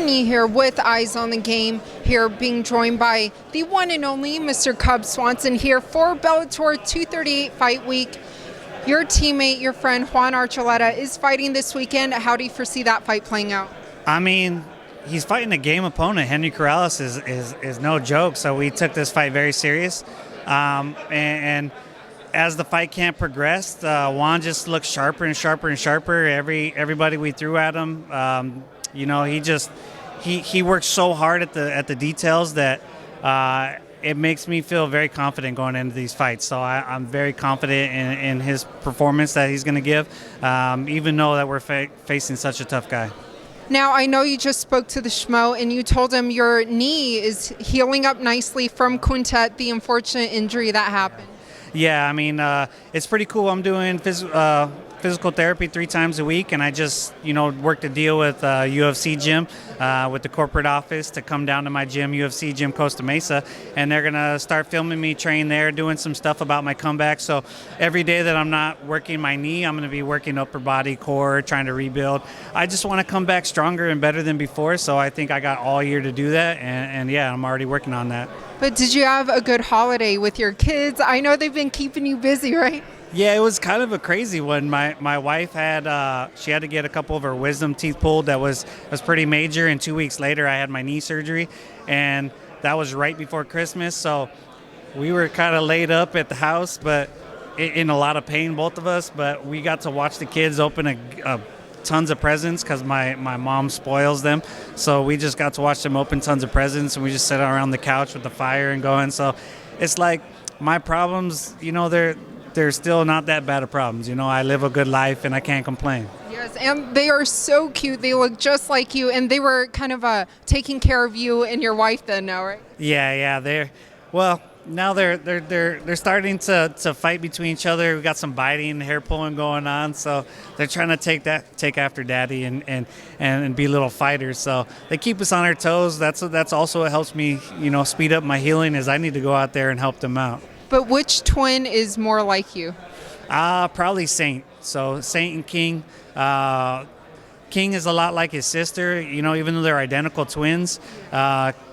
Helen Yee here with Eyes on the Game, here being joined by the one and only Mr. Cub Swanson here for Bellator 238 Fight Week. Your teammate, your friend Juan Archuleta is fighting this weekend. How do you foresee that fight playing out? I mean, he's fighting a game opponent. Henry Corrales is no joke, so we took this fight very serious. And as the fight camp progressed, Juan just looked sharper and sharper and sharper. Everybody we threw at him, he works so hard at the details that it makes me feel very confident going into these fights. So I'm very confident in his performance that he's going to give, even though that we're facing such a tough guy. Now, I know you just spoke to the Schmo and you told him your knee is healing up nicely from Quintet, the unfortunate injury that happened. Yeah, I mean, it's pretty cool. I'm doing physical therapy 3 times a week, and I just, worked a deal with UFC Gym, with the corporate office to come down to my gym, UFC Gym Costa Mesa, and they're going to start filming me train there, doing some stuff about my comeback. So every day that I'm not working my knee, I'm going to be working upper body, core, trying to rebuild. I just want to come back stronger and better than before, so I think I got all year to do that, and yeah, I'm already working on that. But did you have a good holiday with your kids? I know they've been keeping you busy, right? Yeah, it was kind of a crazy one. My wife had she had to get a couple of her wisdom teeth pulled. That was pretty major. And 2 weeks later, I had my knee surgery, and that was right before Christmas. So we were kind of laid up at the house, but in a lot of pain, both of us. But we got to watch the kids open tons of presents because my mom spoils them. So we just got to watch them open tons of presents, and we just sat around the couch with the fire and going. So it's like my problems, they're still not that bad of problems. I live a good life and I can't complain. Yes, and they are so cute. They look just like you, and they were kind of taking care of you and your wife then now, right? Yeah. Now they're starting to fight between each other. We got some biting, hair pulling going on, so they're trying to take after daddy and be little fighters. So they keep us on our toes. That's also what helps me, speed up my healing, is I need to go out there and help them out. But which twin is more like you? Probably Saint. So Saint and King. King is a lot like his sister, even though they're identical twins.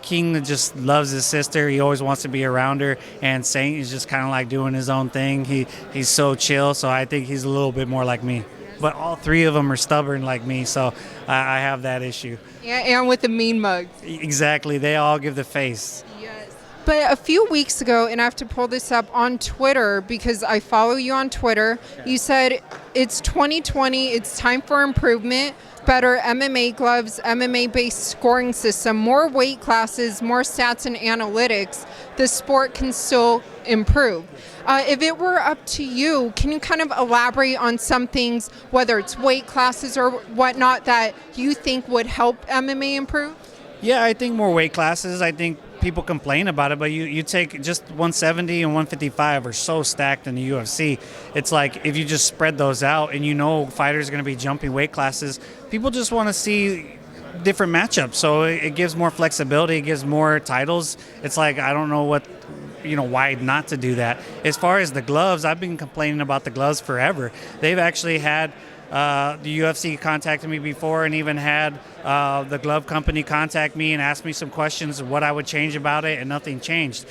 King just loves his sister. He always wants to be around her. And Saint is just kind of like doing his own thing. He's so chill, so I think he's a little bit more like me. But all 3 of them are stubborn like me, so I have that issue. Yeah, and with the mean mugs. Exactly. They all give the face. But a few weeks ago, and I have to pull this up on Twitter because I follow you on Twitter, you said it's 2020, it's time for improvement, better MMA gloves, MMA-based scoring system, more weight classes, more stats and analytics. The sport can still improve. If it were up to you, can you kind of elaborate on some things, whether it's weight classes or whatnot, that you think would help MMA improve? Yeah, I think more weight classes. I think people complain about it, but you take just 170 and 155 are so stacked in the UFC. It's like if you just spread those out and fighters are going to be jumping weight classes, people just want to see different matchups. So it gives more flexibility, it gives more titles. It's like, I don't know why not to do that. As far as the gloves, I've been complaining about the gloves forever. They've actually had the UFC contacted me before, and even had the glove company contact me and ask me some questions of what I would change about it, and nothing changed.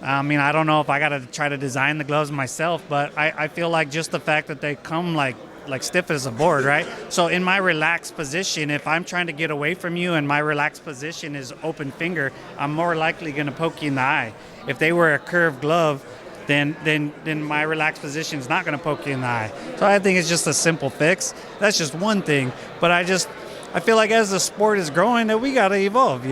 I mean, I don't know if I got to try to design the gloves myself, but I feel like just the fact that they come like stiff as a board, right? So in my relaxed position, if I'm trying to get away from you and my relaxed position is open finger, I'm more likely going to poke you in the eye. If they were a curved glove, then my relaxed position is not going to poke you in the eye. So I think it's just a simple fix. That's just one thing. But I feel like as the sport is growing, that we got to evolve,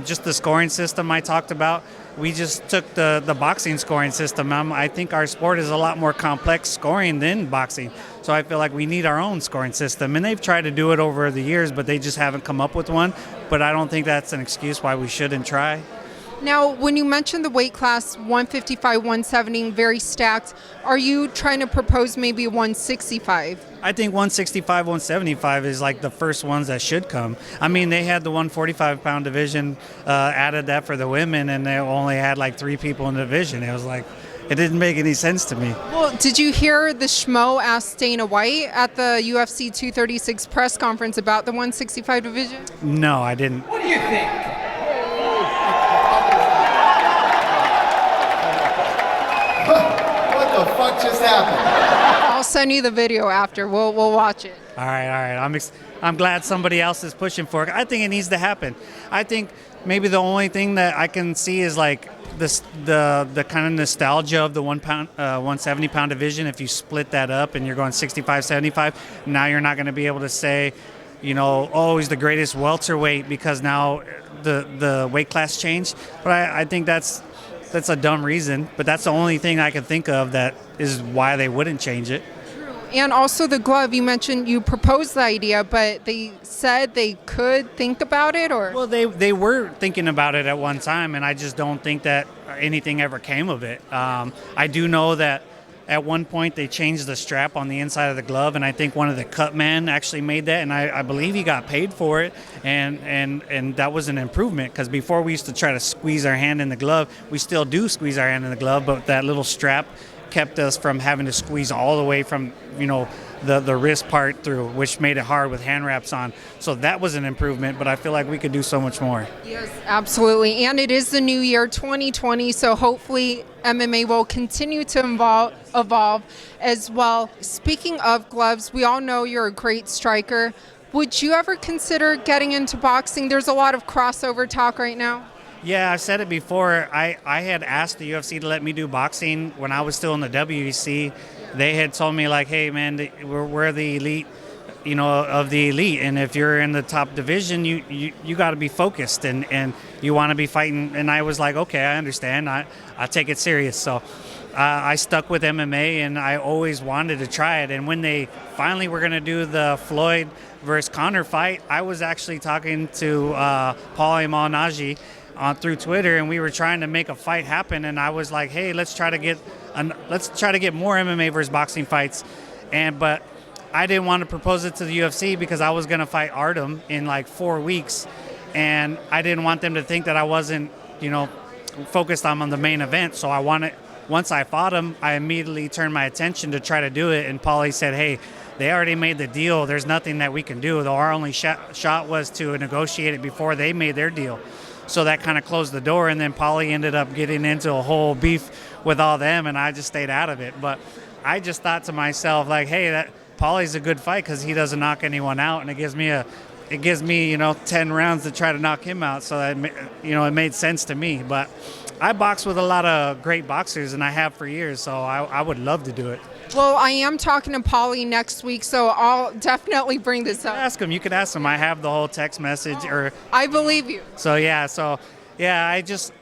Just the scoring system I talked about. We just took the boxing scoring system. I think our sport is a lot more complex scoring than boxing. So I feel like we need our own scoring system. And they've tried to do it over the years, but they just haven't come up with one. But I don't think that's an excuse why we shouldn't try. Now, when you mentioned the weight class, 155, 170, very stacked, are you trying to propose maybe 165? I think 165, 175 is like the first ones that should come. I mean, they had the 145-pound division, added that for the women, and they only had like 3 people in the division. It was like, It didn't make any sense to me. Well, did you hear the Schmo ask Dana White at the UFC 236 press conference about the 165 division? No, I didn't. What do you think? What the fuck just happened? I'll send you the video after. We'll watch it. All right. I'm glad somebody else is pushing for it. I think it needs to happen. I think maybe the only thing that I can see is like the kind of nostalgia of the 170 pound division. If you split that up and you're going 65, 75, now you're not going to be able to say, oh, he's the greatest welterweight because now the weight class changed. But I think that's a dumb reason. But that's the only thing I can think of that is why they wouldn't change it. And also the glove, you mentioned you proposed the idea, but they said they could think about it, or? Well, they were thinking about it at one time, and I just don't think that anything ever came of it. I do know that at one point they changed the strap on the inside of the glove, and I think one of the cut men actually made that, and I believe he got paid for it, and that was an improvement, because before we used to try to squeeze our hand in the glove. We still do squeeze our hand in the glove, but that little strap kept us from having to squeeze all the way from the wrist part through, which made it hard with hand wraps on. So that was an improvement, but I feel like we could do so much more. Yes, absolutely. And it is the new year, 2020, so hopefully MMA will continue to evolve as well. Speaking of gloves, we all know you're a great striker. Would you ever consider getting into boxing? There's a lot of crossover talk right now. Yeah, I've said it before. I had asked the UFC to let me do boxing when I was still in the WEC. They had told me, like, hey, man, we're the elite, of the elite. And if you're in the top division, you got to be focused and you want to be fighting. And I was like, okay, I understand. I take it serious. So I stuck with MMA, and I always wanted to try it. And when they finally were going to do the Floyd versus Conor fight, I was actually talking to Paul Imanaji through Twitter, and we were trying to make a fight happen, and I was like, hey, let's try to get more MMA versus boxing fights, but I didn't want to propose it to the UFC because I was going to fight Artem in like 4 weeks, and I didn't want them to think that I wasn't focused on the main event. So once I fought him, I immediately turned my attention to try to do it, and Paulie said, hey, they already made the deal, there's nothing that we can do. Our only shot was to negotiate it before they made their deal. So that kind of closed the door, and then Paulie ended up getting into a whole beef with all them, and I just stayed out of it. But I just thought to myself, like, hey, that Paulie's a good fight because he doesn't knock anyone out, and it gives me 10 rounds to try to knock him out. So that, it made sense to me. But I box with a lot of great boxers, and I have for years, so I would love to do it. Well, I am talking to Paulie next week, so I'll definitely bring this up. You could ask him. I have the whole text message. I believe you. I just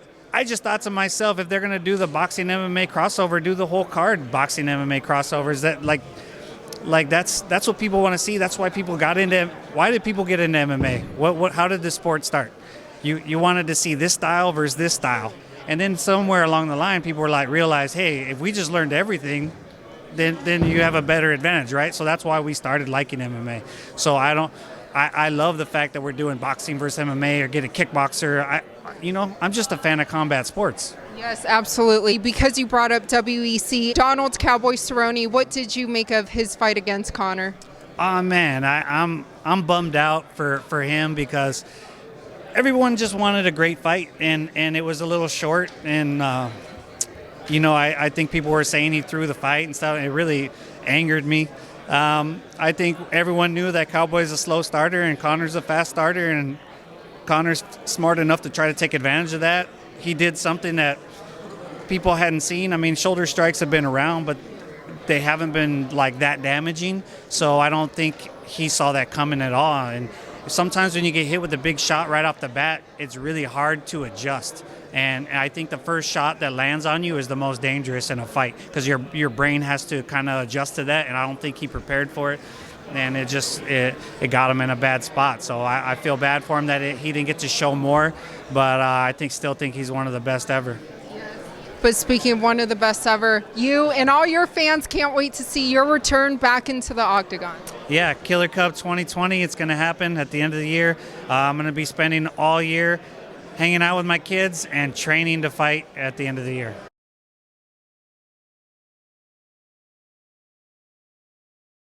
thought to myself, if they're gonna do the boxing MMA crossover, do the whole card boxing MMA crossovers. That like that's what people want to see. That's why people got into. Why did people get into MMA? How did the sport start? You wanted to see this style versus this style, and then somewhere along the line, people were like, realize, hey, if we just learned everything, then you have a better advantage, right? So that's why we started liking MMA. So I love the fact that we're doing boxing versus MMA or get a kickboxer. I'm just a fan of combat sports. Yes, absolutely. Because you brought up WEC, Donald Cowboy Cerrone, what did you make of his fight against Conor? Oh man, I'm bummed out for him because everyone just wanted a great fight, and it was a little short, and I think people were saying he threw the fight and stuff. And it really angered me. I think everyone knew that Cowboy's a slow starter and Conor's a fast starter, and Conor's smart enough to try to take advantage of that. He did something that people hadn't seen. I mean, shoulder strikes have been around, but they haven't been like that damaging. So I don't think he saw that coming at all. And sometimes when you get hit with a big shot right off the bat, it's really hard to adjust. And I think the first shot that lands on you is the most dangerous in a fight because your brain has to kind of adjust to that, and I don't think he prepared for it. And it got him in a bad spot. So I feel bad for him that he didn't get to show more, but I still think he's one of the best ever. But speaking of one of the best ever, you and all your fans can't wait to see your return back into the octagon. Yeah, Killer Cup 2020, it's going to happen at the end of the year. I'm going to be spending all year hanging out with my kids and training to fight at the end of the year.